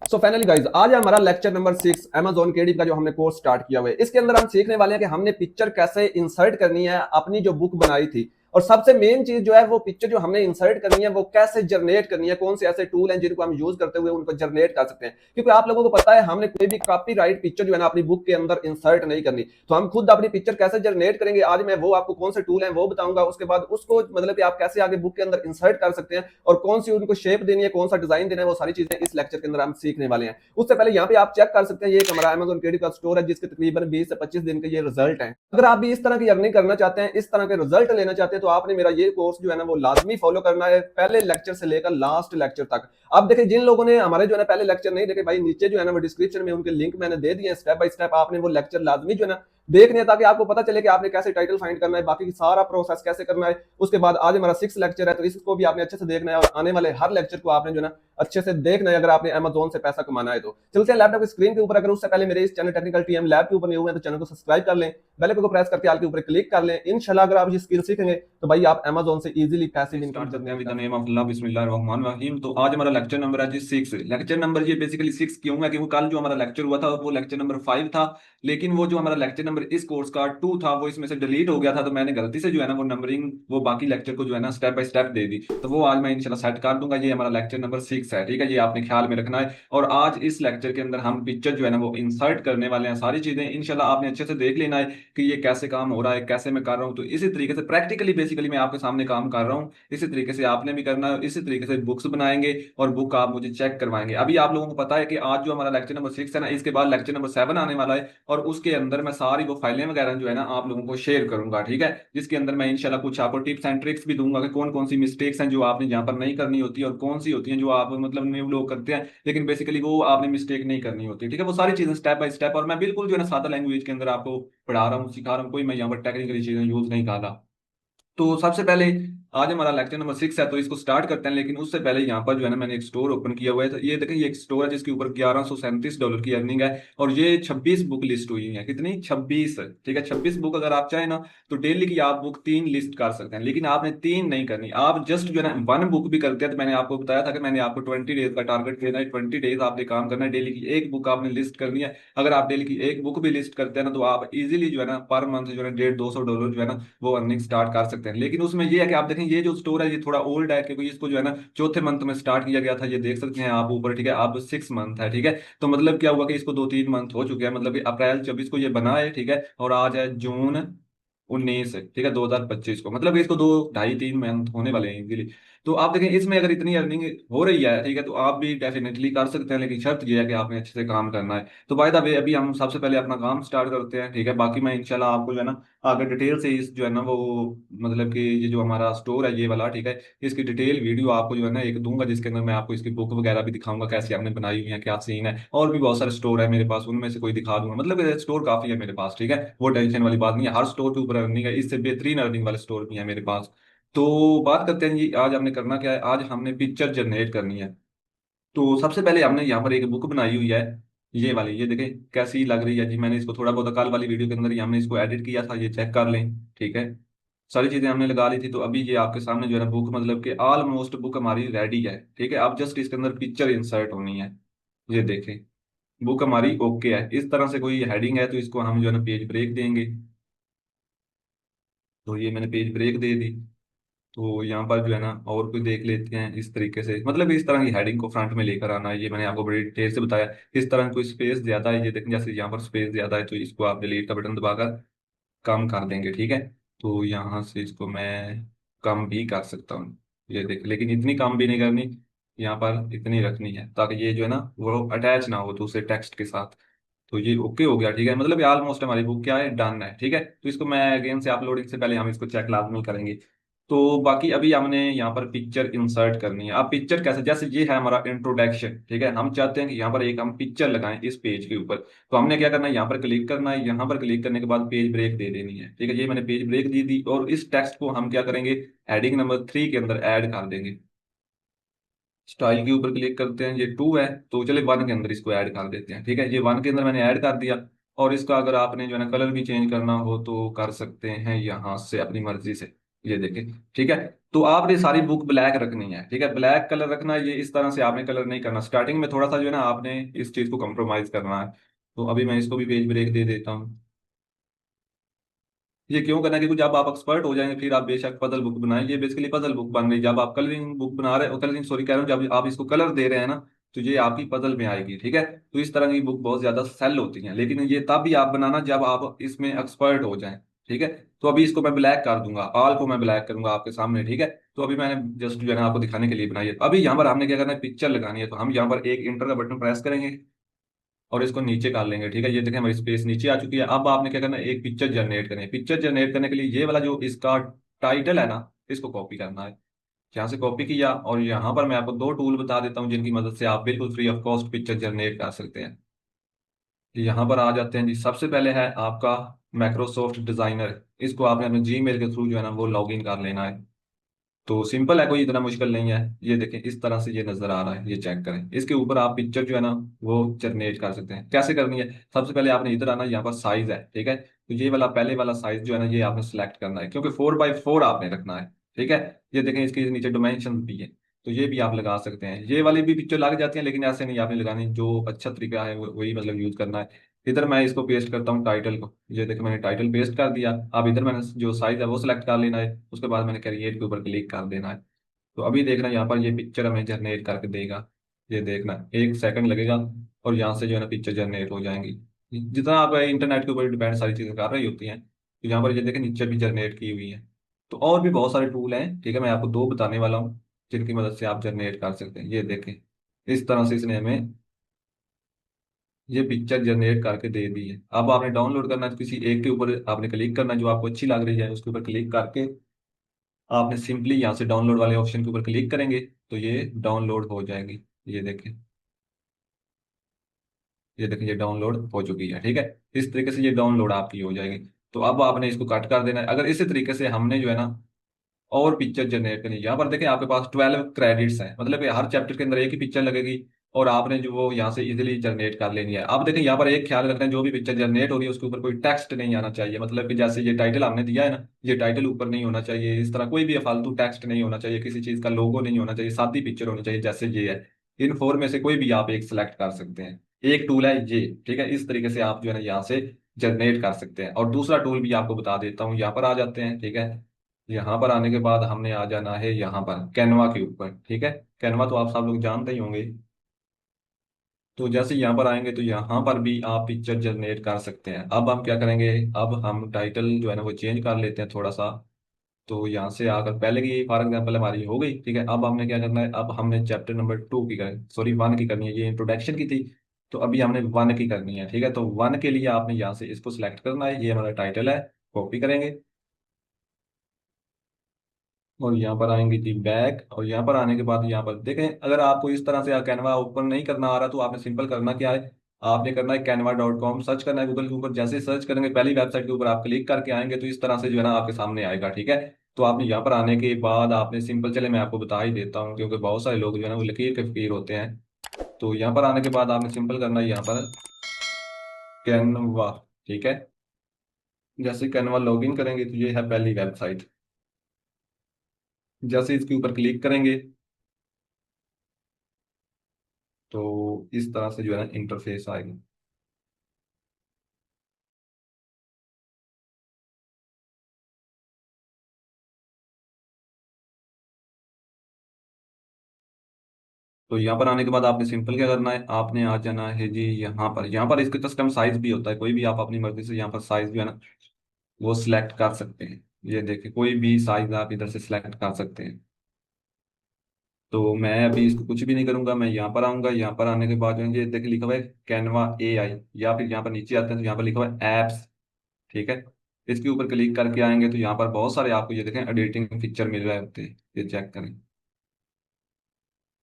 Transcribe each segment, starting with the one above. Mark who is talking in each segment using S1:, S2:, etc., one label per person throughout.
S1: So finally guys आज है हमारा लेक्चर नंबर 6 Amazon केडी का जो हमने कोर्स स्टार्ट किया हुआ है। इसके अंदर हम सीखने वाले हैं कि हमने पिक्चर कैसे इंसर्ट करनी है अपनी जो बुक बनाई थी, और सबसे मेन चीज जो है वो पिक्चर जो हमने इंसर्ट करनी है वो कैसे जनरेट करनी है, कौन से ऐसे टूल हैं जिनको हम यूज करते हुए उनको जनरेट कर सकते हैं। क्योंकि आप लोगों को पता है हमने कोई भी कॉपीराइट पिक्चर जो है ना अपनी बुक के अंदर इंसर्ट नहीं करनी, तो हम खुद अपनी पिक्चर कैसे जनरेट करेंगे आज मैं वो आपको कौन से टूल है वो बताऊंगा। उसके बाद उसको मतलब कि आप कैसे आगे बुक के अंदर इंसर्ट कर सकते हैं और कौन सी उनको शेप देनी है, कौन सा डिजाइन देना है, वो सारी चीजें इस लेक्चर के अंदर हम सीखने वाले हैं। उससे पहले यहाँ पे आप चेक कर सकते हैं ये एक हमारा Amazon केडी का स्टोर है जिसके तकरीबन 20 से 25 दिन के ये रिजल्ट हैं। अगर आप भी इस तरह की अर्निंग करना चाहते हैं, इस तरह के रिजल्ट लेना चाहते हैं, तो आपने मेरा ये कोर्स जो है ना वो लाजमी फॉलो करना है पहले लेक्चर से लेकर लास्ट लेक्चर तक। अब देखिए जिन लोगों ने हमारे जो है ना पहले लेक्चर नहीं देखे भाई, नीचे जो है ना वो डिस्क्रिप्शन में उनके लिंक मैंने दे दिए, स्टेप बाय स्टेप आपने वो लेक्चर लाजमी जो है ना देखने, ताकि आपको पता चले कि आपने कैसे टाइटल फाइंड करना है, बाकी सारा प्रोसेस कैसे करना है। उसके बाद आज हमारा 6 लेक्चर है तो इसको भी आपने अच्छे से देखना है और आने वाले हर लेक्चर को आपने जो है ना अच्छे से देखना है अगर आपने Amazon से पैसा कमाना है तो। चलते हैं लैपटॉप की स्क्रीन के ऊपर। अगर उससे पहले मेरे इस चैनल टेक्निकल टीएम लैब के ऊपर नहीं हुए हैं तो चैनल को सब्सक्राइब कर लें, बेल आइकन को प्रेस करके आल के ऊपर क्लिक कर लें। इंशाल्लाह अगर आप ये स्किल सीखेंगे तो भाई आप Amazon से इजीली पैसिव इनकम करने में। नेम ऑफ अल्लाह बिस्मिल्लाहिर्रहमानिर्रहीम। तो आज हमारा लेक्चर नंबर है जी 6। लेक्चर नंबर ये बेसिकली 6 क्यों है, क्योंकि कल जो हमारा लेक्चर हुआ था वो लेक्चर नंबर 5 था, लेकिन वो जो हमारा लेक्चर नंबर इस कोर्स का 2 था वो इसमें से डिलीट हो गया था, तो मैंने गलती से जो है ना वो नंबरिंग वो बाकी लेक्चर को जो है ना स्टेप बाय स्टेप दे दी। तो वो आज मैं इंशाल्लाह सेट कर दूंगा। ये हमारा लेक्चर नंबर 6 है, ठीक है, ये आपने ख्याल में रखना है। और आज इस लेक्चर के अंदर हम पिक्चर जो है ना वो इंसर्ट करने वाले हैं, सारी चीजें इंशाल्लाह आपने अच्छे से देख लेना है कि ये कैसे काम हो रहा है, कैसे मैं कर रहा हूँ। तो इसी तरीके से प्रैक्टिकली बेसिकली मैं आपके सामने काम कर रहा हूँ, इसी तरीके से आपने भी करना है। इसी तरीके से बुक्स बनाएंगे और बुक आप मुझे चेक करवाएंगे। अभी आप लोगों को पता है कि आज जो हमारा लेक्चर नंबर 6 है ना, इसके बाद लेक्चर नंबर 7 आने वाला है और उसके अंदर मैं सारी वो फाइलें वगैरह जो है ना आप लोगों को शेयर करूंगा, ठीक है, जिसके अंदर मैं इंशाल्लाह कुछ आपको टिप्स एंड ट्रिक्स भी दूंगा कि कौन कौन सी मिस्टेक्स हैं जो आपने यहाँ पर नहीं करनी होती और कौन सी होती हैं जो आप मतलब न्यू लोग करते हैं लेकिन बेसिकली वो आपने मिस्टेक नहीं करनी होती, ठीक है। वो सारी चीजें स्टेप बाय स्टेप, और मैं बिल्कुल जो है ना सादा लैंग्वेज के अंदर आपको पढ़ा रहा हूँ, सिखा रहा हूँ, कोई मैं यहाँ पर टेक्निकल चीजें यूज नहीं कर रहा। तो सबसे पहले आज हमारा लेक्चर नंबर 6 है तो इसको स्टार्ट करते हैं, लेकिन उससे पहले यहाँ पर जो है ना मैंने एक स्टोर ओपन किया हुआ है। तो ये देखें, ये एक स्टोर है जिसके ऊपर $1137 की अर्निंग है और ये 26 बुक लिस्ट हुई है। कितनी? 26, ठीक है, 26 बुक। अगर आप चाहें ना तो डेली की आप बुक 3 लिस्ट कर सकते हैं, लेकिन आपने 3 नहीं करनी, आप जस्ट जो है ना 1 बुक भी करते हैं। तो मैंने आपको बताया था कि मैंने आपको 20 डेज का टारगेट देना है, 20 डेज आपने काम करना है, डेली की 1 बुक आपने लिस्ट करनी है। अगर आप डेली की 1 बुक भी लिस्ट करते हैं ना तो आप इजीली जो है ना पर मंथ जो है $150-200 जो है ना वो अर्निंग स्टार्ट कर सकते हैं। लेकिन उसमें ये है कि आप देखें ये जो स्टोर है ये थोड़ा ओल्ड है, क्योंकि इसको जो है ना चौथे मंथ में स्टार्ट किया गया था, ये देख सकते हैं आप ऊपर, ठीक है। अब 6 मंथ है, ठीक है। तो मतलब क्या हुआ कि इसको 2-3 मंथ हो चुके हैं, मतलब कि अप्रैल 24 को ये बना है, ठीक है, और आज है जून 19, ठीक है, 2025 को, मतलब कि इसको 2-2.5-3 मंथ होने वाले हैं इजीली। तो आप देखें इसमें अगर इतनी अर्निंग हो रही है, ठीक है, तो आप भी डेफिनेटली कर सकते हैं, लेकिन शर्त ये है कि आपने अच्छे से काम करना है। तो बाय द वे अभी हम सबसे पहले अपना काम स्टार्ट करते हैं, ठीक है। बाकी मैं इंशाल्लाह आपको जो है ना आगे डिटेल से इस जो है ना वो मतलब कि ये जो हमारा स्टोर है ये वाला, ठीक है, इसकी डिटेल वीडियो आपको जो है ना एक दूंगा, जिसके अंदर मैं आपको इसकी बुक वगैरह भी दिखाऊंगा कैसे हमने बनाई हुई है, क्या सीन है। और भी बहुत सारे स्टोर है मेरे पास, उनमें से कोई दिखा दूंगा, मतलब स्टोर काफी है मेरे पास, ठीक है, वो टेंशन वाली बात नहीं है। हर स्टोर के ऊपर अर्निंग है, इससे बेहतरीन अर्निंग वाले स्टोर भी है मेरे पास। तो बात करते हैं जी, आज हमने करना क्या है। आज हमने पिक्चर जनरेट करनी है। तो सबसे पहले हमने यहाँ पर एक बुक बनाई हुई है, ये वाली, ये देखें कैसी लग रही है जी। मैंने इसको थोड़ा बहुत कल वाली वीडियो के अंदर ही हमने इसको एडिट किया था, ये चेक कर लें, ठीक है। सारी चीजें हमने लगा ली थी, तो अभी ये आपके सामने जो है ना बुक मतलब कि ऑलमोस्ट बुक हमारी रेडी है, ठीक है। अब जस्ट इसके अंदर पिक्चर इंसर्ट होनी है, ये देखें बुक हमारी ओके है। इस तरह से कोई हेडिंग है तो इसको हम जो है ना पेज ब्रेक देंगे। तो ये मैंने पेज ब्रेक दे दी। तो यहाँ पर जो है ना और कोई देख लेते हैं इस तरीके से, मतलब इस तरह की हेडिंग को फ्रंट में लेकर आना है, ये मैंने आपको बड़ी डिटेल से बताया। इस तरह कोई स्पेस ज्यादा है, ये देखें जैसे यहाँ पर स्पेस ज्यादा है तो इसको आप डिलीट का बटन दबाकर कम कर देंगे, ठीक है। तो यहाँ से इसको मैं कम भी कर सकता हूँ, ये देख, लेकिन इतनी कम भी नहीं करनी, यहाँ पर इतनी रखनी है ताकि ये जो है ना वो अटैच ना हो दूसरे टेक्स्ट के साथ। तो ये ओके हो गया, ठीक है, मतलब ये ऑलमोस्ट हमारी बुक क्या है, डन है, ठीक है। तो इसको मैं अगेन से अपलोडिंग से पहले हम इसको चेक लाजमी करेंगे। तो बाकी अभी हमने यहाँ पर पिक्चर इंसर्ट करनी है। अब पिक्चर कैसे, जैसे ये है हमारा इंट्रोडक्शन, ठीक है, हम चाहते हैं कि यहाँ पर एक हम पिक्चर लगाएं इस पेज के ऊपर। तो हमने क्या करना है, यहाँ पर क्लिक करना है, यहाँ पर क्लिक करने के बाद पेज ब्रेक दे देनी है, ठीक है। ये मैंने पेज ब्रेक दी दी और इस टेक्स्ट को हम क्या करेंगे, हेडिंग नंबर 3 के अंदर ऐड कर देंगे। स्टाइल के ऊपर क्लिक करते हैं, ये 2 है तो चले 1 के अंदर इसको ऐड कर देते हैं, ठीक है। ये 1 के अंदर मैंने ऐड कर दिया। और इसका अगर आपने जो है ना कलर भी चेंज करना हो तो कर सकते हैं यहाँ से अपनी मर्जी से,
S2: ये देखें। ठीक है, तो आपने सारी बुक ब्लैक रखनी है। ठीक है, ब्लैक कलर रखना है, ये इस तरह से आपने कलर नहीं करना। स्टार्टिंग में थोड़ा सा जो है ना आपने इस चीज को कॉम्प्रोमाइज करना है। तो अभी मैं इसको भी पेज ब्रेक दे देता हूँ। ये क्यों करना है, क्योंकि जब आप एक्सपर्ट हो जाएंगे फिर आप बेशक पजल बुक बनाएं। ये बेसिकली पजल बुक बन रही है। जब आप कलरिंग बुक बना रहे हो, कलरिंग सॉरी कह रहा हूँ, जब आप इसको कलर दे रहे हैं ना, तो ये आपकी पजल में आएगी। ठीक है, तो इस तरह की बुक बहुत ज्यादा सेल होती हैं, लेकिन ये तब भी आप बनाना जब आप इसमें एक्सपर्ट हो जाएं। ठीक है, तो अभी इसको मैं ब्लैक कर दूंगा, ऑल को मैं ब्लैक करूंगा आपके सामने। ठीक है, तो अभी मैंने जस्ट जो है ना आपको दिखाने के लिए बनाई है। अभी यहाँ पर हमने क्या करना है, पिक्चर लगानी है। तो हम यहाँ पर एक इंटर का बटन प्रेस करेंगे और इसको नीचे कर लेंगे। ठीक है, ये देखें हमारी स्पेस नीचे आ चुकी है। अब आपने क्या करना है, एक पिक्चर जनरेट करनी है। पिक्चर जनरेट करने के लिए ये वाला जो इसका टाइटल है ना, इसको कॉपी करना है। यहाँ से कॉपी किया और यहाँ पर मैं आपको दो टूल बता देता हूँ जिनकी मदद से आप बिल्कुल free of cost picture generate कर सकते हैं। यहाँ पर आ जाते हैं जी। सबसे पहले है आपका माइक्रोसॉफ्ट डिजाइनर। इसको आपने अपने जीमेल के थ्रू जो है ना वो लॉग इन कर लेना है। तो सिंपल है, कोई इतना मुश्किल नहीं है। ये देखें इस तरह से ये नजर आ रहा है, ये चेक करें। इसके ऊपर आप पिक्चर जो है ना वो जनरेट कर सकते हैं। कैसे करनी है, सबसे पहले आपने इधर आना, यहाँ पर साइज है। ठीक है, तो ये वाला पहले वाला साइज जो है ना ये आपने सेलेक्ट करना है, क्योंकि 4x4 आपने रखना है। ठीक है, ये देखें इसके नीचे डायमेंशन भी है, तो ये भी आप लगा सकते हैं। ये वाली भी पिक्चर लग जाती है, लेकिन ऐसे नहीं आपने लगानी। जो अच्छा तरीका है वही मतलब यूज करना है। इधर मैं इसको पेस्ट करता हूँ टाइटल को। ये देखो मैंने टाइटल पेस्ट कर दिया। अब इधर मैंने जो साइज है वो सिलेक्ट कर लेना है। उसके बाद मैंने क्रिएट के ऊपर क्लिक कर देना है। तो अभी देखना यहाँ पर ये पिक्चर हमें जनरेट करके देगा। ये देखना 1 सेकंड लगेगा और यहाँ से जो है ना पिक्चर जनरेट हो जाएंगी। जितना आप इंटरनेट के ऊपर डिपेंड सारी चीज़ें कर रही होती हैं। तो यहाँ पर ये देखें नीचे भी जनरेट की हुई है। तो और भी बहुत सारे टूल हैं। ठीक है, मैं आपको दो बताने वाला हूँ जिनकी मदद से आप जनरेट कर सकते हैं। ये देखें इस तरह से इसने हमें ये पिक्चर जनरेट करके दे दी है। अब आपने डाउनलोड करना है तो किसी एक के ऊपर आपने क्लिक करना है, जो आपको अच्छी लग रही है उसके ऊपर क्लिक करके आपने सिंपली यहाँ से डाउनलोड वाले ऑप्शन के ऊपर क्लिक करेंगे तो ये डाउनलोड हो जाएगी। ये देखें, ये देखें ये डाउनलोड हो चुकी है। ठीक है, इस तरीके से ये डाउनलोड आपकी हो जाएगी। तो अब आपने इसको कट कर देना है। अगर इसी तरीके से हमने जो है ना और पिक्चर जनरेट करनी है, यहाँ पर देखें आपके पास 12 क्रेडिट्स हैं, मतलब कि हर चैप्टर के अंदर एक ही पिक्चर लगेगी और आपने जो वो यहाँ से इजीली जनरेट कर लेनी है। अब देखें यहाँ पर एक ख्याल रखना है, जो भी पिक्चर जनरेट हो रही है उसके ऊपर कोई टेक्स्ट नहीं आना चाहिए। मतलब कि जैसे ये टाइटल हमने दिया है ना, ये टाइटल ऊपर नहीं होना चाहिए। इस तरह कोई भी फालतू टेक्स्ट नहीं होना चाहिए, किसी चीज का लोगो नहीं होना चाहिए, सादी पिक्चर होनी चाहिए जैसे ये है। इन फोर में से कोई भी आप एक सिलेक्ट कर सकते हैं। एक टूल है ये। ठीक है, इस तरीके से आप जो है ना यहाँ से जनरेट कर सकते हैं। और दूसरा टूल भी आपको बता देता हूँ, यहाँ पर आ जाते हैं। ठीक है, यहाँ पर आने के बाद हमने आ जाना है यहाँ पर कैनवा के ऊपर। ठीक है, कैनवा तो आप सब लोग जानते ही होंगे। तो जैसे यहाँ पर आएंगे तो यहाँ पर भी आप पिक्चर जनरेट कर सकते हैं। अब हम क्या करेंगे, अब हम टाइटल जो है ना वो चेंज कर लेते हैं थोड़ा सा। तो यहाँ से आकर पहले की फॉर एग्जाम्पल हमारी हो गई। ठीक है, अब हमने क्या करना है, अब हमने चैप्टर नंबर 2 की कर सॉरी 1 की करनी है। ये इंट्रोडक्शन की थी, तो अभी हमने 1 की करनी है। ठीक है, तो 1 के लिए आपने यहाँ से इसको सिलेक्ट करना है। ये हमारा टाइटल है, कॉपी करेंगे और यहाँ पर आएंगे जी बैक। और यहाँ पर आने के बाद यहाँ पर देखें, अगर आपको इस तरह से कैनवा ओपन नहीं करना आ रहा तो आपने सिंपल करना क्या है, आपने करना है canva.com सर्च करना है गूगल के ऊपर। जैसे सर्च करेंगे पहली वेबसाइट के ऊपर आप क्लिक करके आएंगे तो इस तरह से जो है ना आपके सामने आएगा। ठीक है, तो आपने यहाँ पर आने के बाद आपने सिंपल, चले मैं आपको बता ही देता हूँ क्योंकि बहुत सारे लोग जो है ना वो लकीर के फकीर होते हैं। तो यहाँ पर आने के बाद आपने सिंपल करना है यहाँ पर कैनवा। ठीक है, जैसे कैनवा लॉगिन करेंगे तो ये है पहली वेबसाइट। जैसे इसके ऊपर क्लिक करेंगे तो इस तरह से जो है ना इंटरफेस आएगा। तो यहाँ पर आने के बाद आपने सिंपल क्या करना है, आपने आ जाना है जी यहाँ पर। यहाँ पर इसका कस्टम साइज भी होता है, कोई भी आप अपनी मर्जी से यहाँ पर साइज जो है ना वो सिलेक्ट कर सकते हैं। ये देखिए कोई भी साइज आप इधर से सिलेक्ट कर सकते हैं। तो मैं अभी इसको कुछ भी नहीं करूंगा, मैं यहाँ पर आऊंगा। यहाँ पर आने के बाद जो है ये देखिए लिखा हुआ है कैनवा AI, या फिर यहाँ पर नीचे आते हैं तो यहाँ पर लिखा हुआ है एप्स। ठीक है, इसके ऊपर क्लिक करके आएंगे तो यहाँ पर बहुत सारे आपको ये देखें एडिटिंग फीचर मिल रहे होते हैं। ये चेक करें,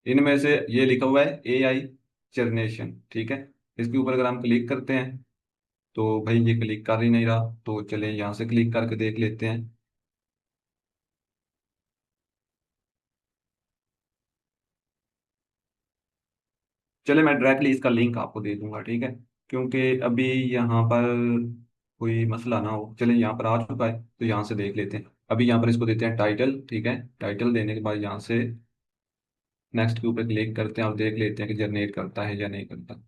S2: इनमें से ये लिखा हुआ है AI जनरेशन। ठीक है, इसके ऊपर अगर हम क्लिक करते हैं तो भाई ये क्लिक कर ही नहीं रहा, तो चले यहाँ से क्लिक करके देख लेते हैं। चले मैं डायरेक्टली इसका लिंक आपको दे दूंगा। ठीक है, क्योंकि अभी यहाँ पर कोई मसला ना हो। चले यहाँ पर आ चुका है तो यहाँ से देख लेते हैं। अभी यहाँ पर इसको देते हैं टाइटल, ठीक है। टाइटल देने के बाद यहाँ से नेक्स्ट के ऊपर क्लिक करते हैं और देख लेते हैं कि जनरेट करता है या नहीं करता।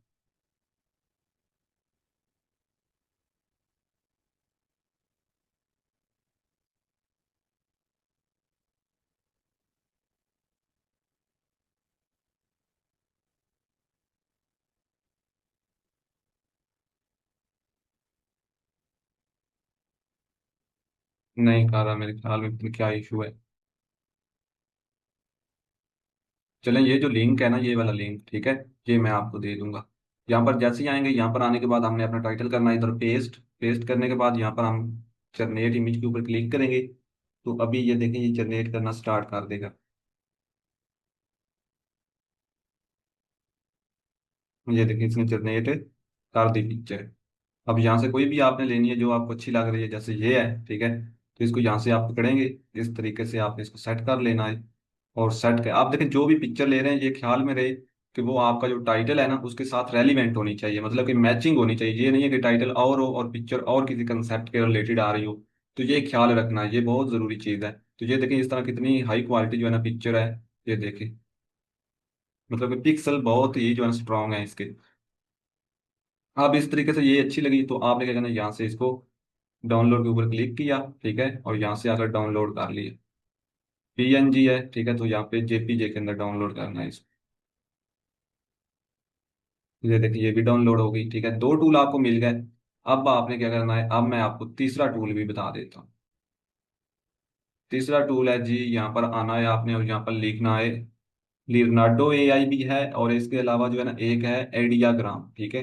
S2: नहीं कर रहा मेरे ख्याल में, पता नहीं क्या इशू है। चलें, ये जो लिंक है ना, ये वाला लिंक, ठीक है, ये मैं आपको दे दूंगा। यहाँ पर जैसे ही आएंगे, यहाँ पर आने के बाद हमने अपना टाइटल करना है, इधर पेस्ट, पेस्ट करने के बाद यहाँ पर हम जनरेट इमेज के ऊपर क्लिक करेंगे। तो अभी ये देखें, ये जनरेट करना स्टार्ट कर देगा। ये देखिए, इसने जनरेट कर दी पिक्चर। अब यहाँ से कोई भी आपने लेनी है जो आपको अच्छी लग रही है, जैसे ये है, ठीक है, तो इसको यहाँ से आप पकड़ेंगे, इस तरीके से आपने इसको सेट कर लेना है। और सेट कर, आप देखें जो भी पिक्चर ले रहे हैं, ये ख्याल में रहे कि वो आपका जो टाइटल है ना उसके साथ रेलिवेंट होनी चाहिए, मतलब कि मैचिंग होनी चाहिए। ये नहीं है कि टाइटल और हो और पिक्चर और किसी कंसेप्ट के रिलेटेड आ रही हो। तो ये ख्याल रखना है, ये बहुत ज़रूरी चीज़ है। तो ये देखें, इस तरह कितनी हाई क्वालिटी जो है ना पिक्चर है, ये देखें, मतलब कि पिक्सल बहुत ही जो है स्ट्रांग है इसके। अब इस तरीके से ये अच्छी लगी तो आपने क्या करना है, यहाँ से इसको डाउनलोड के ऊपर क्लिक किया, ठीक है, और यहाँ से आकर डाउनलोड कर लिया। पीएनजी है, ठीक है, तो यहाँ पे जेपीजे के अंदर डाउनलोड करना है इसको। ये देखिए, ये भी डाउनलोड हो गई, ठीक है, दो टूल आपको मिल गए। अब आपने क्या करना है, अब मैं आपको तीसरा टूल भी बता देता हूँ। तीसरा टूल है जी, यहाँ पर आना है आपने और यहाँ पर लिखना है, लियोनार्डो एआई भी है, और इसके अलावा जो है ना एक है एडियाग्राम, ठीक है,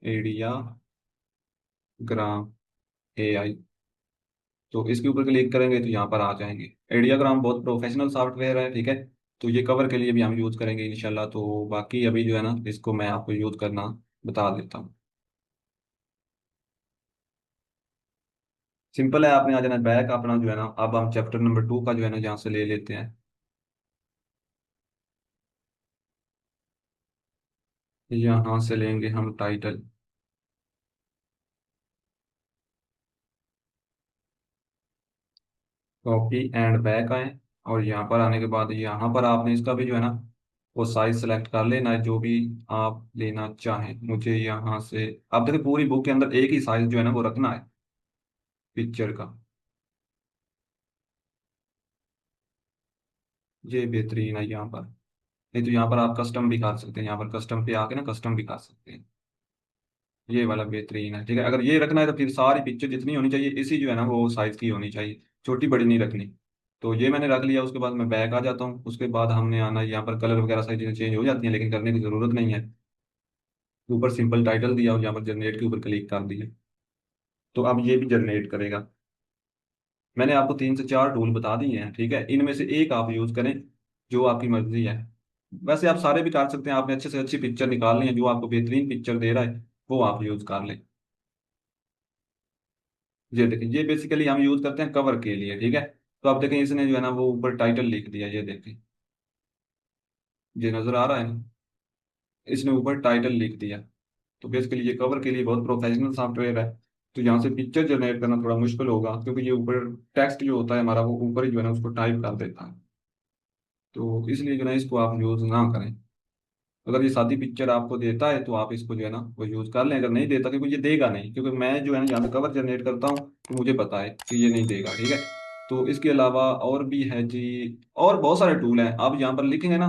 S2: एडियाग्राम एआई। तो इसके ऊपर क्लिक करेंगे तो यहाँ पर आ जाएंगे। आइडियाग्राम बहुत प्रोफेशनल सॉफ्टवेयर है, ठीक है, तो ये कवर के लिए भी हम यूज़ करेंगे इंशाल्लाह। तो बाकी अभी जो है ना इसको मैं आपको यूज़ करना बता देता हूँ। सिंपल है, आपने आ जाना बैक अपना जो है ना, अब हम चैप्टर नंबर 2 का जो है ना यहाँ से ले लेते हैं। यहाँ से लेंगे हम टाइटल, कॉपी एंड बैक आए, और यहाँ पर आने के बाद यहाँ पर आपने इसका भी जो है ना वो साइज सेलेक्ट कर लेना है जो भी आप लेना चाहें। मुझे यहाँ से, आप देखिए पूरी बुक के अंदर एक ही साइज जो है ना वो रखना है पिक्चर का। ये बेहतरीन है यहाँ पर। नहीं तो यहाँ पर आप कस्टम भी कर सकते हैं, यहाँ पर कस्टम पे आके ना कस्टम भी कर सकते हैं। ये वाला बेहतरीन है, ठीक है। अगर ये रखना है तो फिर सारी पिक्चर जितनी होनी चाहिए इसी जो है ना वो साइज की होनी चाहिए, छोटी बड़ी नहीं रखनी। तो ये मैंने रख लिया, उसके बाद मैं बैक आ जाता हूँ। उसके बाद हमने आना है यहाँ पर, कलर वगैरह सारी चीज़ें चेंज हो जाती हैं लेकिन करने की ज़रूरत नहीं है। ऊपर सिंपल टाइटल दिया और यहाँ पर जनरेट के ऊपर क्लिक कर दिया, तो अब ये भी जनरेट करेगा। मैंने आपको 3 से 4 टूल बता दिए हैं, ठीक है, इनमें से एक आप यूज़ करें, जो आपकी मर्जी है। वैसे आप सारे भी कर सकते हैं, आपने अच्छे से अच्छी पिक्चर निकालनी है, जो आपको बेहतरीन पिक्चर दे रहा है वो आप यूज़ कर लें। ये देखें, ये बेसिकली हम यूज़ करते हैं कवर के लिए, ठीक है। तो आप देखें, इसने जो है ना वो ऊपर टाइटल लिख दिया, ये देखें, ये नज़र आ रहा है ना, इसने ऊपर टाइटल लिख दिया। तो बेसिकली ये कवर के लिए बहुत प्रोफेशनल सॉफ्टवेयर है। तो यहाँ से पिक्चर जनरेट करना थोड़ा मुश्किल होगा, क्योंकि ये ऊपर टेक्स्ट जो होता है हमारा वो ऊपर ही जो है ना उसको टाइप कर देता है। तो इसलिए जो है ना इसको आप यूज़ ना करें। अगर ये सादी पिक्चर आपको देता है तो आप इसको जो है ना वो यूज़ कर लें, अगर नहीं देता, क्योंकि ये देगा नहीं, क्योंकि मैं जो है ना यहाँ पे कवर जनरेट करता हूँ तो मुझे पता है कि ये नहीं देगा, ठीक है। तो इसके अलावा और भी है जी, और बहुत सारे टूल हैं। आप यहाँ पर लिखेंगे ना,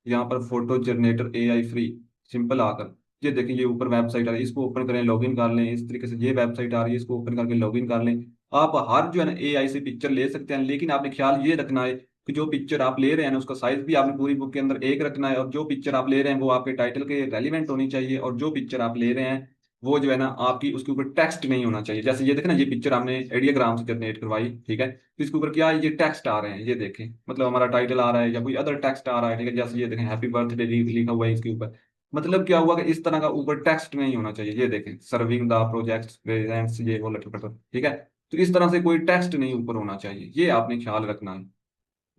S2: यहाँ पर photo generator AI free, simple आकर, ये देखें, ये ऊपर वेबसाइट आ रही है, इसको ओपन करें, लॉगिन कर लें। इस तरीके से ये वेबसाइट आ रही है, इसको ओपन करके लॉगिन कर लें। आप हर जो है ना एआई से पिक्चर ले सकते हैं, लेकिन आपने ख्याल ये रखना है कि जो पिक्चर आप ले रहे हैं ना उसका साइज भी आपने पूरी बुक के अंदर एक रखना है, और जो पिक्चर आप ले रहे हैं वो आपके टाइटल के रेलिवेंट होनी चाहिए, और जो पिक्चर आप ले रहे हैं वो जो है ना आपकी उसके ऊपर टेक्स्ट नहीं होना चाहिए। जैसे ये देखना, ये पिक्चर हमने आइडियाग्राम से जनरेट करवाई, ठीक है, तो इसके ऊपर क्या है, ये टेक्स्ट आ रहे हैं, ये देखें, मतलब हमारा टाइटल आ रहा है या कोई अदर टेक्स्ट आ रहा है, ठीक है, जैसे ये देखें हैप्पी बर्थडे लिखा हुआ है इसके ऊपर। मतलब क्या हुआ कि इस तरह का ऊपर टेक्स्ट नहीं होना चाहिए। ये देखें, सर्विंग द प्रोजेक्ट प्रेजेंट्स, ये वो लटर पटर, ठीक है, तो इस तरह से कोई टेक्स्ट नहीं ऊपर होना चाहिए, ये आपने ख्याल रखना है।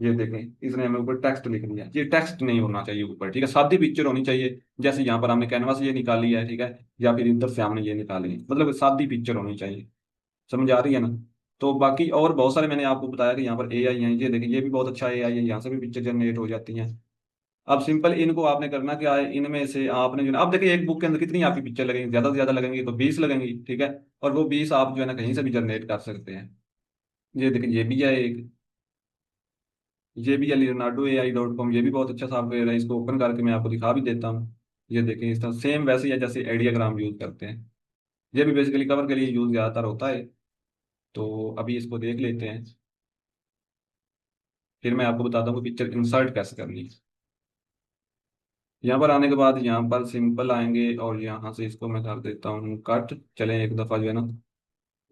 S2: ये देखें, इसने हमें ऊपर टेक्स्ट लिख दिया, ये टेक्स्ट नहीं होना चाहिए ऊपर, ठीक है, सादी पिक्चर होनी चाहिए। जैसे यहाँ पर हमने कैनवास ये निकाली है, ठीक है, या फिर इधर से हमने ये निकाली है, मतलब सादी पिक्चर होनी चाहिए। समझ आ रही है ना। तो बाकी और बहुत सारे मैंने आपको बताया कि यहाँ पर एआई है, ये देखिए ये भी बहुत अच्छा एआई है, यहाँ से भी पिक्चर जनरेट हो जाती है। अब सिंपल इनको आपने करना क्या है, इनमें से आपने जो है अब देखिए एक बुक के अंदर कितनी आपकी पिक्चर लगेंगी, ज्यादा से ज्यादा लगेंगी तो 20 लगेंगी, ठीक है। और वो 20 आप जो है ना कहीं से भी जनरेट कर सकते हैं। ये देखिए ये भी है एक, ये भी है leonardoai.com, ये भी बहुत अच्छा सॉफ्टवेयर है, इसको ओपन करके मैं आपको दिखा भी देता हूँ। ये देखें इस तरह सेम वैसे ही है जैसे आइडियाग्राम यूज करते हैं। ये भी बेसिकली कवर के लिए यूज ज्यादातर होता है। तो अभी इसको देख लेते हैं, फिर मैं आपको बताता हूँ कि पिक्चर इंसर्ट कैसे करनी है। यहाँ पर आने के बाद यहाँ पर सिंपल आएंगे और यहाँ से इसको मैं कर देता हूँ कट। चलें एक दफ़ा जो है ना,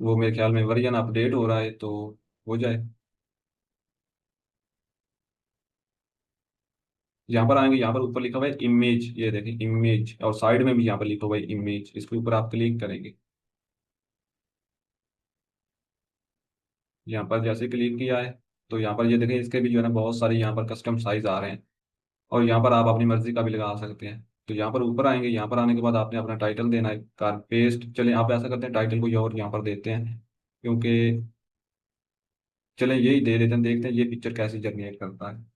S2: वो मेरे ख्याल में वर्जन अपडेट हो रहा है तो हो जाए। यहाँ पर आएंगे, यहाँ पर ऊपर लिखा हुआ है इमेज, ये देखें इमेज, और साइड में भी यहाँ पर लिखा हुआ है इमेज, इसके ऊपर आप क्लिक करेंगे। यहाँ पर जैसे क्लिक किया है तो यहाँ पर ये देखें इसके भी जो है ना बहुत सारे यहाँ पर कस्टम साइज आ रहे हैं, और यहाँ पर आप अपनी मर्जी का भी लगा सकते हैं। तो यहाँ पर ऊपर आएंगे, यहाँ पर आने के बाद आपने अपना टाइटल देना है, कार पेस्ट। चलें आप ऐसा करते हैं टाइटल को और यहाँ पर देते हैं, क्योंकि चलें यही दे देते हैं, देखते हैं ये पिक्चर कैसे जनरेट करता है।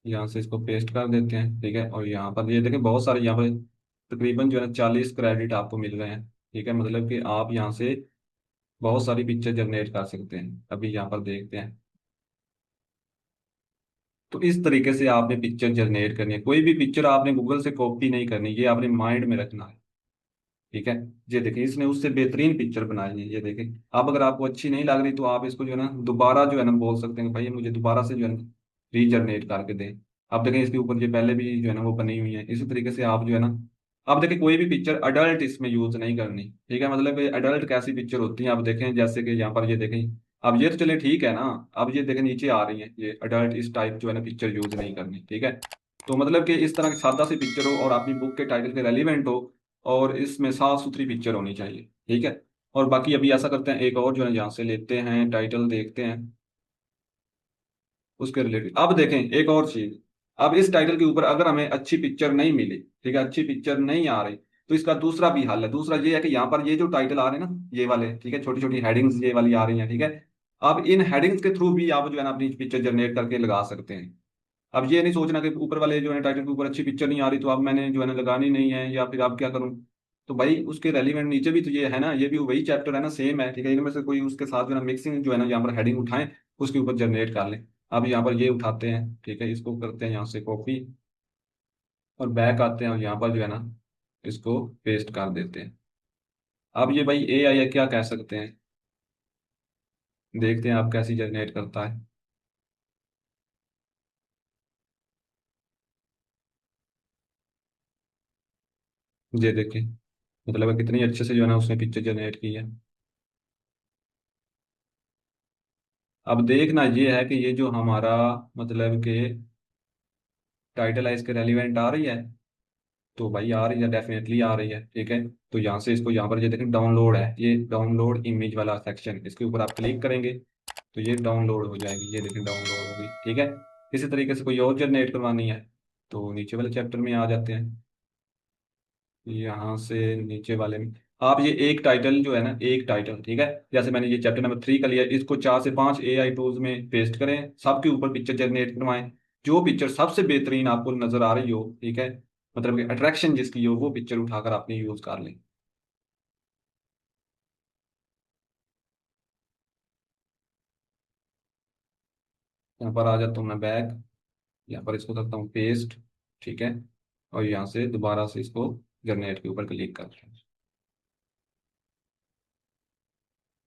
S2: यहाँ से इसको पेस्ट कर देते हैं, ठीक है। और यहाँ पर ये देखें बहुत सारे यहाँ पर तकरीबन जो है ना 40 क्रेडिट आपको मिल रहे हैं, ठीक है। मतलब कि आप यहाँ से बहुत सारी पिक्चर जनरेट कर सकते हैं। अभी यहाँ पर देखते हैं। तो इस तरीके से आपने पिक्चर जनरेट करनी है, कोई भी पिक्चर आपने गूगल से कॉपी नहीं करनी, ये आपने माइंड में रखना है, ठीक है। ये देखिए इसने उससे बेहतरीन पिक्चर बनाई है, ये देखें। अब अगर आपको अच्छी नहीं लग रही तो आप इसको जो है ना दोबारा जो है ना बोल सकते हैं कि भाई मुझे दोबारा से जो है ना रीजनरेट करके दें। आप देखें इसके ऊपर ये पहले भी जो है ना वो बनी हुई है, इसी तरीके से आप जो है ना, आप देखें कोई भी पिक्चर अडल्ट इसमें यूज नहीं करनी, ठीक है। मतलब अडल्ट कैसी पिक्चर होती है आप देखें, जैसे कि यहाँ पर ये देखें, अब ये तो चले ठीक है ना। अब ये देखें नीचे आ रही है ये अडल्ट, इस टाइप जो है ना पिक्चर यूज नहीं करनी, ठीक है। तो मतलब कि इस तरह की सादा सी पिक्चर हो और अपनी बुक के टाइटल के रेलिवेंट हो, और इसमें साफ सुथरी पिक्चर होनी चाहिए, ठीक है। और बाकी अभी ऐसा करते हैं एक और जो है यहाँ से लेते हैं टाइटल, देखते हैं उसके रिलेटेड। अब देखें एक और चीज, अब इस टाइटल के ऊपर अगर हमें अच्छी पिक्चर नहीं मिली, ठीक है, अच्छी पिक्चर नहीं आ रही, तो इसका दूसरा भी हल है। दूसरा ये है कि यहाँ पर ये जो टाइटल आ रहे हैं ना ये वाले, ठीक है, छोटी छोटी हेडिंग्स ये वाली आ रही हैं, ठीक है। अब इन हेडिंग्स के थ्रू भी आप जो है ना अपनी पिक्चर जनरेट करके लगा सकते हैं। अब ये नहीं सोचना कि ऊपर वाले जो है टाइटल के ऊपर अच्छी पिक्चर नहीं आ रही तो अब मैंने जो है ना लगानी नहीं है, या फिर आप क्या करूं। तो भाई उसके रेलिवेंट नीचे भी तो ये है ना, ये भी वही चैप्टर है ना, सेम है, ठीक है। इनमें से कोई उसके साथ जो है ना मिक्सिंग जो है ना यहाँ पर हेडिंग उठाएं, उसके ऊपर जनरेट कर लें। अब यहाँ पर ये उठाते हैं, ठीक है, इसको करते हैं यहाँ से कॉपी, और बैक आते हैं और यहाँ पर जो है ना इसको पेस्ट कर देते हैं। अब ये भाई ए आई क्या कह सकते हैं, देखते हैं आप कैसी जनरेट करता है। ये देखें, मतलब कितनी अच्छे से जो है ना उसने पिक्चर जनरेट की है। अब देखना ये है कि ये जो हमारा मतलब कि टाइटल है इसके रेलिवेंट आ रही है, तो भाई आ रही है, डेफिनेटली आ रही है, ठीक है। तो यहाँ से इसको यहाँ पर ये देखें डाउनलोड है, ये डाउनलोड इमेज वाला सेक्शन, इसके ऊपर आप क्लिक करेंगे तो ये डाउनलोड हो जाएगी, ये देखें डाउनलोड होगी, ठीक है। इसी तरीके से कोई और जनरेट करवानी है तो नीचे वाले चैप्टर में आ जाते हैं, यहाँ से नीचे वाले में आप ये एक टाइटल जो है ना, एक टाइटल, ठीक है, जैसे मैंने ये चैप्टर नंबर 3 का लिया, इसको 4 से 5 एआई टूल्स में पेस्ट करें, सबके ऊपर पिक्चर जनरेट करवाएं। जो पिक्चर सबसे बेहतरीन आपको नजर आ रही हो, ठीक है, मतलब कि अट्रैक्शन जिसकी हो, वो पिक्चर उठाकर आपने यूज कर लें। यहाँ पर आ जाता हूँ मैं बैक, यहाँ पर इसको करता हूँ पेस्ट, ठीक है। और यहाँ से दोबारा से इसको जनरेट के ऊपर क्लिक करते हैं।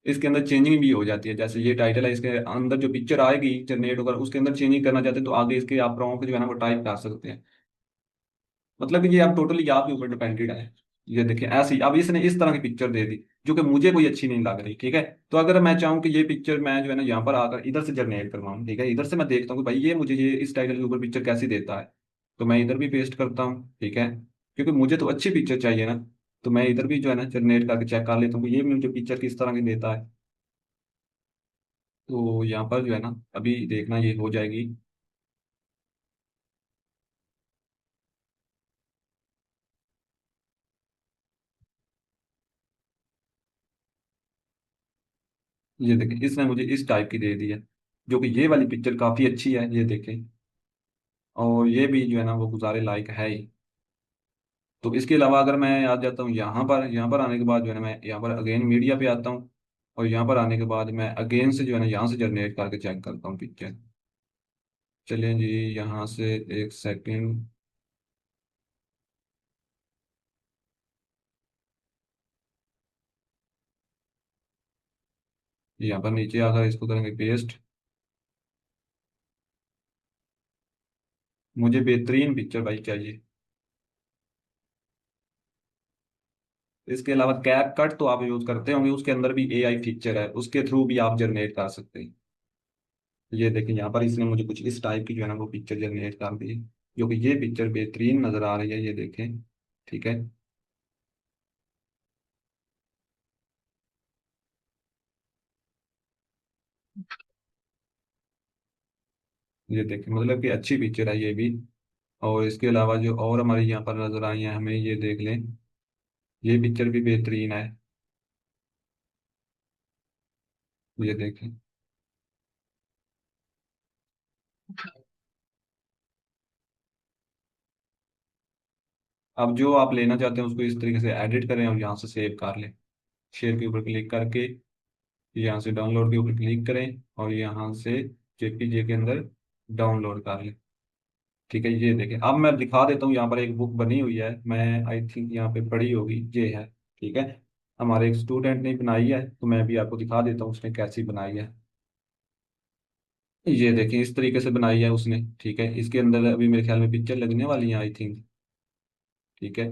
S2: इसके अंदर चेंजिंग भी हो जाती है, जैसे ये टाइटल है, इसके अंदर जो पिक्चर आएगी जनरेट होकर उसके अंदर चेंजिंग करना चाहते हैं तो आगे इसके आप प्रॉम्प्ट जो है ना वो टाइप कर सकते हैं। मतलब कि ये आप टोटली आपके ऊपर डिपेंडेड है। ये देखिए ऐसे ही अब इसने इस तरह की पिक्चर दे दी जो कि मुझे कोई अच्छी नहीं लग रही, ठीक है। तो अगर मैं चाहूँ कि ये पिक्चर मैं जो है ना यहाँ पर आकर इधर से जनरेट करवाऊँ, ठीक है, इधर से मैं देखता हूँ कि भाई ये मुझे ये इस टाइटल के ऊपर पिक्चर कैसी देता है, तो मैं इधर भी पेस्ट करता हूँ, ठीक है, क्योंकि मुझे तो अच्छी पिक्चर चाहिए ना। तो मैं इधर भी जो है ना जनरेट करके चेक कर लेता हूँ कि ये मुझे पिक्चर किस तरह की देता है। तो यहाँ पर जो है ना अभी देखना ये हो जाएगी। ये देखें, इसने मुझे इस टाइप की दे दी है, जो कि ये वाली पिक्चर काफ़ी अच्छी है, ये देखें। और ये भी जो है ना वो गुजारे लायक है ही। तो इसके अलावा अगर मैं आ जाता हूँ यहाँ पर आने के बाद जो है ना मैं यहाँ पर अगेन मीडिया पे आता हूँ। और यहाँ पर आने के बाद मैं अगेन से जो है ना यहाँ से जनरेट करके चेक करता हूँ पिक्चर। चलिए जी, यहाँ से एक सेकंड। यहाँ पर नीचे आकर इसको करेंगे पेस्ट। मुझे बेहतरीन पिक्चर भाई चाहिए। इसके अलावा कैप कट तो आप यूज करते होंगे, उसके अंदर भी एआई फीचर है, उसके थ्रू भी आप जनरेट कर सकते हैं। ये देखिए, यहाँ पर इसने मुझे कुछ इस टाइप की जो है ना वो पिक्चर जनरेट कर दी है, जो कि ये पिक्चर बेहतरीन नजर आ रही है, ये देखें। ठीक है। ये देखें, मतलब कि अच्छी पिक्चर है ये भी। और इसके अलावा जो और हमारी यहाँ पर नजर आई है हमें, ये देख लें, ये पिक्चर भी बेहतरीन है। ये देखें। अब जो आप लेना चाहते हैं उसको इस तरीके से एडिट करें और यहाँ से सेव कर लें। शेयर के ऊपर क्लिक करके यहाँ से डाउनलोड के ऊपर क्लिक करें और यहाँ से जेपीजे के अंदर डाउनलोड कर लें। ठीक है, ये देखें, अब मैं दिखा देता हूँ, यहाँ पर एक बुक बनी हुई है, मैं आई थिंक यहाँ पे पढ़ी होगी, ये है। ठीक है। हमारे एक स्टूडेंट ने बनाई है, तो मैं भी आपको दिखा देता हूँ उसने कैसी बनाई है। ये देखिए, इस तरीके से बनाई है उसने। ठीक है, इसके अंदर अभी मेरे ख्याल में पिक्चर लगने वाली है आई थिंक। ठीक है।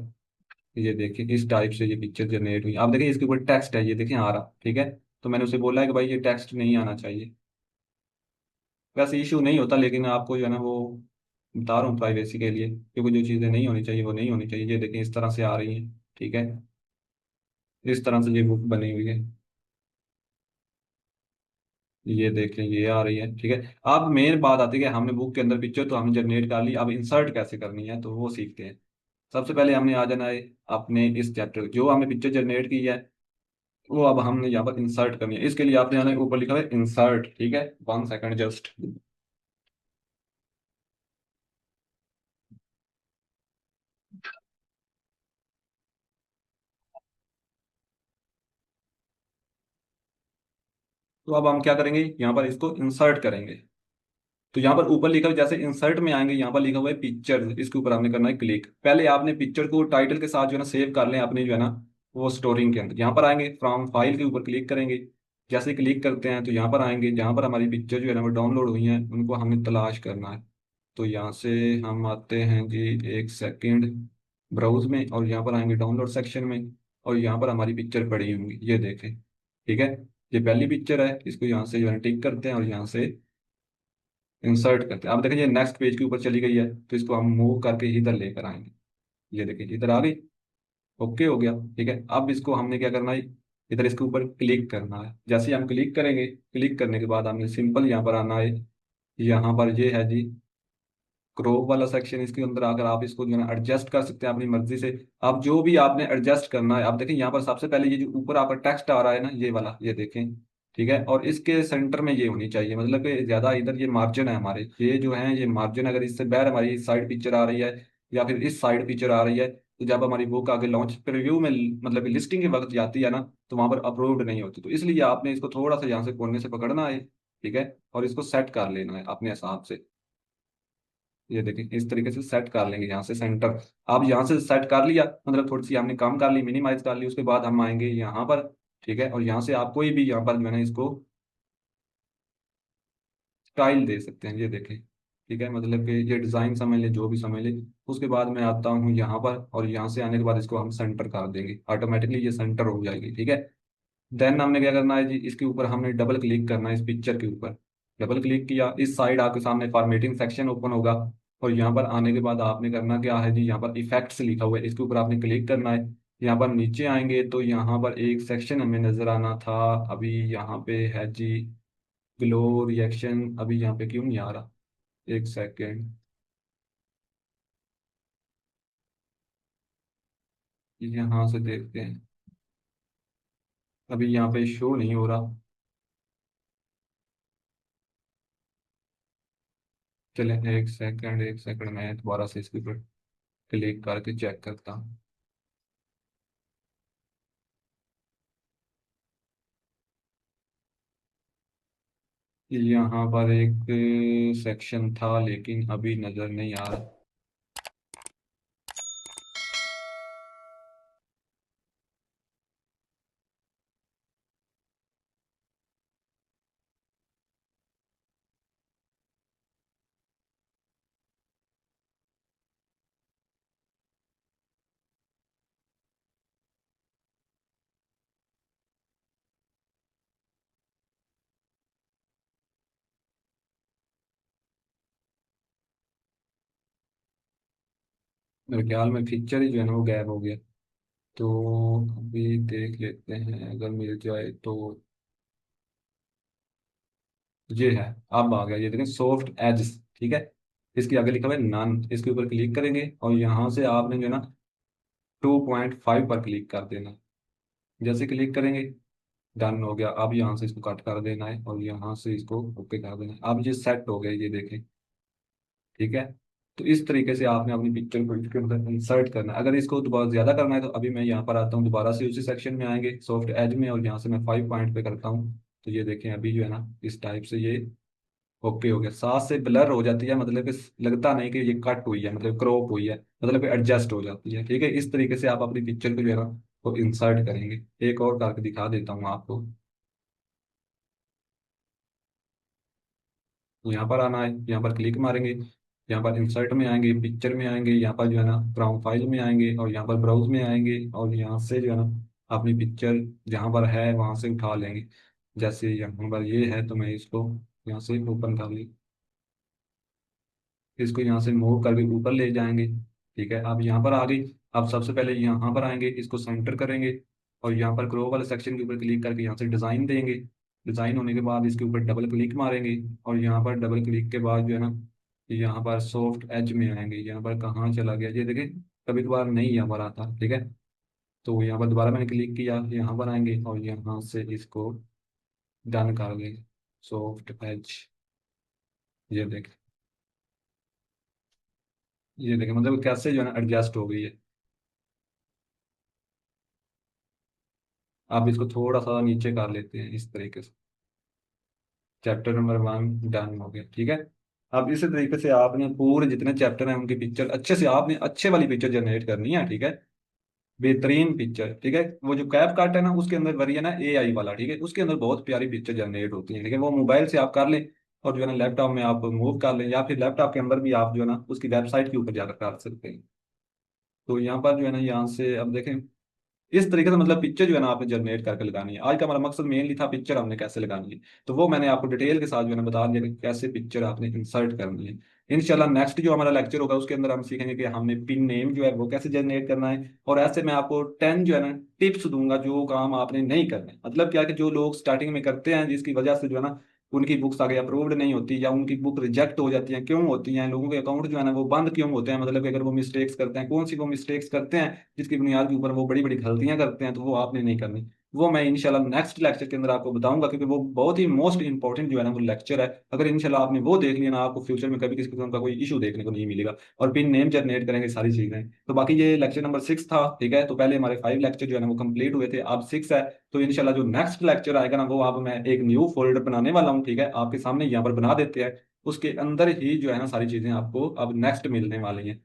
S2: ये देखिए, इस टाइप से ये पिक्चर जनरेट हुई। आप देखिए, इसके ऊपर टेक्स्ट है, ये देखिए आ रहा। ठीक है। तो मैंने उसे बोला है कि भाई ये टेक्स्ट नहीं आना चाहिए। वैसे इशू नहीं होता, लेकिन आपको जो है ना वो बता रहा हूँ प्राइवेसी के लिए, क्योंकि जो चीज़ें नहीं होनी चाहिए वो नहीं होनी चाहिए। ये देखें, इस तरह से आ रही है। ठीक है। इस तरह से ये बुक बनी हुई है। ये देखें, ये आ रही है। ठीक है। अब मेन बात आती है कि हमने बुक के अंदर पिक्चर तो हमने जनरेट कर ली, अब इंसर्ट कैसे करनी है तो वो सीखते हैं। सबसे पहले हमने आ जाना है अपने इस चैप्टर, जो हमने पिक्चर जनरेट की है वो अब हमने यहाँ पर इंसर्ट करनी है। इसके लिए आपने आना है, ऊपर लिखा है इंसर्ट। ठीक है, 1 सेकंड जस्ट। तो अब हम क्या करेंगे, यहाँ पर इसको इंसर्ट करेंगे। तो यहाँ पर ऊपर लिखा हुआ, जैसे इंसर्ट में आएंगे, यहाँ पर लिखा हुआ है पिक्चर, इसके ऊपर आपने करना है क्लिक। पहले आपने पिक्चर को टाइटल के साथ जो है ना सेव कर लें अपने जो है ना वो स्टोरिंग के अंदर। यहाँ पर आएंगे, फ्रॉम फाइल के ऊपर क्लिक करेंगे। जैसे क्लिक करते हैं तो यहाँ पर आएंगे, जहाँ पर हमारी पिक्चर जो है ना वो डाउनलोड हुई है उनको हमने तलाश करना है। तो यहाँ से हम आते हैं जी, एक सेकेंड, ब्राउज में, और यहाँ पर आएंगे डाउनलोड सेक्शन में। और यहाँ पर हमारी पिक्चर पड़ी होंगी, ये देखें। ठीक है। ये पहली पिक्चर है, इसको यहाँ से जो है टिक करते हैं और यहाँ से इंसर्ट करते हैं। आप देखें, ये नेक्स्ट पेज के ऊपर चली गई है, तो इसको हम मूव करके इधर लेकर आएंगे। ये देखिए, इधर आ गई। ओके हो गया। ठीक है। अब इसको हमने क्या करना है, इधर इसके ऊपर क्लिक करना है। जैसे ही हम क्लिक करेंगे, क्लिक करने के बाद हमने सिंपल यहाँ पर आना है। यहाँ पर ये है जी क्रॉप वाला सेक्शन, इसके अंदर आकर आप इसको जो है ना एडजस्ट कर सकते हैं अपनी मर्जी से। अब जो भी आपने एडजस्ट करना है, आप देखें यहाँ पर सबसे पहले ये जो ऊपर आपका टेक्स्ट आ रहा है ना ये वाला, ये देखें। ठीक है। और इसके सेंटर में ये होनी चाहिए, मतलब कि ज्यादा इधर ये मार्जिन है हमारे, ये जो है ये मार्जिन, अगर इससे बाहर हमारी इस साइड पिक्चर आ रही है या फिर इस साइड पिक्चर आ रही है, तो जब हमारी बुक आगे लॉन्च प्रीव्यू में मतलब लिस्टिंग के वक्त जाती है ना, तो वहां पर अप्रूव्ड नहीं होती। तो इसलिए आपने इसको थोड़ा सा यहाँ से कोने से पकड़ना है। ठीक है। और इसको सेट कर लेना है अपने हिसाब से। ये देखिए, इस तरीके से सेट कर लेंगे यहाँ से सेंटर। अब यहाँ से सेट कर लिया, मतलब थोड़ी सी हमने कम कर ली, मिनिमाइज कर ली, उसके बाद हम आएंगे यहाँ पर। ठीक है। और यहाँ से आप कोई भी यहाँ पर मैंने इसको स्टाइल दे सकते हैं, ये देखें। ठीक है, मतलब कि ये डिज़ाइन समझ ले, जो भी समझ ले। उसके बाद मैं आता हूँ यहाँ पर, और यहाँ से आने के बाद इसको हम सेंटर कर देंगे, ऑटोमेटिकली ये सेंटर हो जाएगी। ठीक है। देन हमने क्या करना है जी, इसके ऊपर हमने डबल क्लिक करना है, इस पिक्चर के ऊपर। डबल क्लिक किया, इस साइड आपके सामने फॉर्मेटिंग सेक्शन ओपन होगा। और यहाँ पर आने के बाद आपने करना क्या है जी, यहाँ पर इफेक्ट्स लिखा हुआ है, इसके ऊपर आपने क्लिक करना है। यहाँ पर नीचे आएंगे तो यहाँ पर एक सेक्शन हमें नजर आना था, अभी यहाँ पे है जी ग्लो रिएक्शन, अभी यहाँ पे क्यों नहीं आ रहा, एक सेकेंड, यहाँ से देखते हैं। अभी यहाँ पे शो नहीं हो रहा। चलें, एक सेकंड मैं दोबारा से इसके ऊपर क्लिक करके चेक करता हूँ। यहाँ पर एक सेक्शन था लेकिन अभी नज़र नहीं आ रहा। मेरे ख्याल में पिक्चर ही जो है ना वो गायब हो गया। तो अभी देख लेते हैं, अगर मिल जाए तो। ये है, अब आ गया, ये देखें सॉफ्ट एज। ठीक है, इसके आगे लिखा हुआ है नन, इसके ऊपर क्लिक करेंगे और यहाँ से आपने जो है ना 2.5 पर क्लिक कर देना। जैसे क्लिक करेंगे, डन हो गया। अब यहाँ से इसको कट कर देना है और यहाँ से इसको ओके कर देना है। अब ये सेट हो गया, ये देखें। ठीक है, तो इस तरीके से आपने अपनी पिक्चर को इसके अंदर इंसर्ट करना है। अगर इसको दोबारा ज्यादा करना है तो अभी मैं यहाँ पर आता हूँ, दोबारा से उसी सेक्शन में आएंगे सॉफ्ट एज में, और यहाँ से मैं 5 पॉइंट पे करता हूँ। तो ये देखें अभी जो है ना इस टाइप से ये ओके हो गया। साथ से ब्लर हो जाती है, मतलब कि लगता नहीं कि ये कट हुई है, मतलब क्रॉप हुई है, मतलब कि एडजस्ट हो जाती है। ठीक है, इस तरीके से आप अपनी पिक्चर को जो है ना वो इंसर्ट करेंगे। एक और करके दिखा देता हूँ आपको। यहाँ पर आना है, यहाँ पर क्लिक मारेंगे, यहाँ पर इंसर्ट में आएंगे, पिक्चर में आएंगे, यहाँ पर जो है ना ब्राउन फाइल में आएंगे और यहाँ पर ब्राउज में आएंगे और यहाँ से जो है ना अपनी पिक्चर जहाँ पर है वहाँ से उठा लेंगे। जैसे यहाँ पर ये है तो मैं इसको यहाँ से ओपन कर ली, इसको यहाँ से मूव करके ऊपर ले जाएंगे। ठीक है, अब यहाँ पर आ गई। अब सबसे पहले यहाँ पर आएंगे, इसको सेंटर करेंगे और यहाँ पर ग्रो वाले सेक्शन के ऊपर क्लिक करके यहाँ से डिज़ाइन देंगे। डिज़ाइन होने के बाद इसके ऊपर डबल क्लिक मारेंगे और यहाँ पर डबल क्लिक के बाद जो है ना यहाँ पर सॉफ्ट एज में आएंगे। यहाँ पर कहाँ चला गया, ये देखें कभी कभार नहीं यहाँ पर आता। ठीक है, तो यहाँ पर दोबारा मैंने क्लिक किया, यहाँ पर आएंगे और यहाँ से इसको डन कर देंगे सॉफ्ट एज। ये देखें, ये देखें मतलब कैसे जो है ना एडजस्ट हो गई है। आप इसको थोड़ा सा नीचे कर लेते हैं इस तरीके से। चैप्टर नंबर 1 डन हो गया। ठीक है, अब इसी तरीके से आपने पूरे जितने चैप्टर हैं उनकी पिक्चर अच्छे से, आपने अच्छे वाली पिक्चर जनरेट करनी है। ठीक है, बेहतरीन पिक्चर। ठीक है, वो जो कैप कट है ना उसके अंदर वेरिएंट है एआई वाला। ठीक है, उसके अंदर बहुत प्यारी पिक्चर जनरेट होती है। ठीक है, वो मोबाइल से आप कर लें और जो है ना लैपटॉप में आप मूव कर लें, या फिर लैपटॉप के अंदर भी आप जो है ना उसकी वेबसाइट के ऊपर जाकर कर सकते हैं। तो यहाँ पर जो है ना यहाँ से अब देखें इस तरीके से, मतलब पिक्चर जो है ना आपने जनरेट करके लगानी है। आज का हमारा मकसद मेनली था पिक्चर हमने कैसे लगानी है, तो वो मैंने आपको डिटेल के साथ जो है ना बता दिया कि कैसे पिक्चर आपने इंसर्ट करनी है। इंशाल्लाह नेक्स्ट जो हमारा लेक्चर होगा उसके अंदर हम सीखेंगे कि हमने पिन नेम जो है वो कैसे जनरेट करना है। और ऐसे मैं आपको 10 जो है ना टिप्स दूंगा जो काम आपने नहीं करने, मतलब क्या कि जो लोग स्टार्टिंग में करते हैं जिसकी वजह से जो है ना उनकी बुक्स आगे अप्रूव्ड नहीं होती या उनकी बुक रिजेक्ट हो जाती हैं, क्यों होती हैं, लोगों के अकाउंट जो है ना वो बंद क्यों होते हैं, मतलब कि अगर वो मिस्टेक्स करते हैं, कौन सी वो मिस्टेक्स करते हैं जिसकी बुनियाद के ऊपर वो बड़ी बड़ी गलतियां करते हैं, तो वो आपने नहीं करनी। वो मैं इंशाल्लाह नेक्स्ट लेक्चर के अंदर आपको बताऊंगा, क्योंकि वो बहुत ही मोस्ट इंपॉर्टेंट जो है ना वो लेक्चर है। अगर इंशाल्लाह आपने वो देख लिया ना आपको फ्यूचर में कभी किसी किस्म का कोई इशू देखने को नहीं मिलेगा। और पिन नेम जनरेट करेंगे सारी चीजें। तो बाकी ये लेक्चर नंबर 6 था। ठीक है, तो पहले हमारे 5 लेक्चर जो है ना वो कंप्लीट हुए थे, अब 6 है। तो इंशाल्लाह जो नेक्स्ट लेक्चर आएगा ना वो अब मैं एक न्यू फोल्डर बनाने वाला हूँ। ठीक है, आपके सामने यहाँ पर बना देते हैं, उसके अंदर ही जो है ना सारी चीजें आपको अब नेक्स्ट मिलने वाली हैं।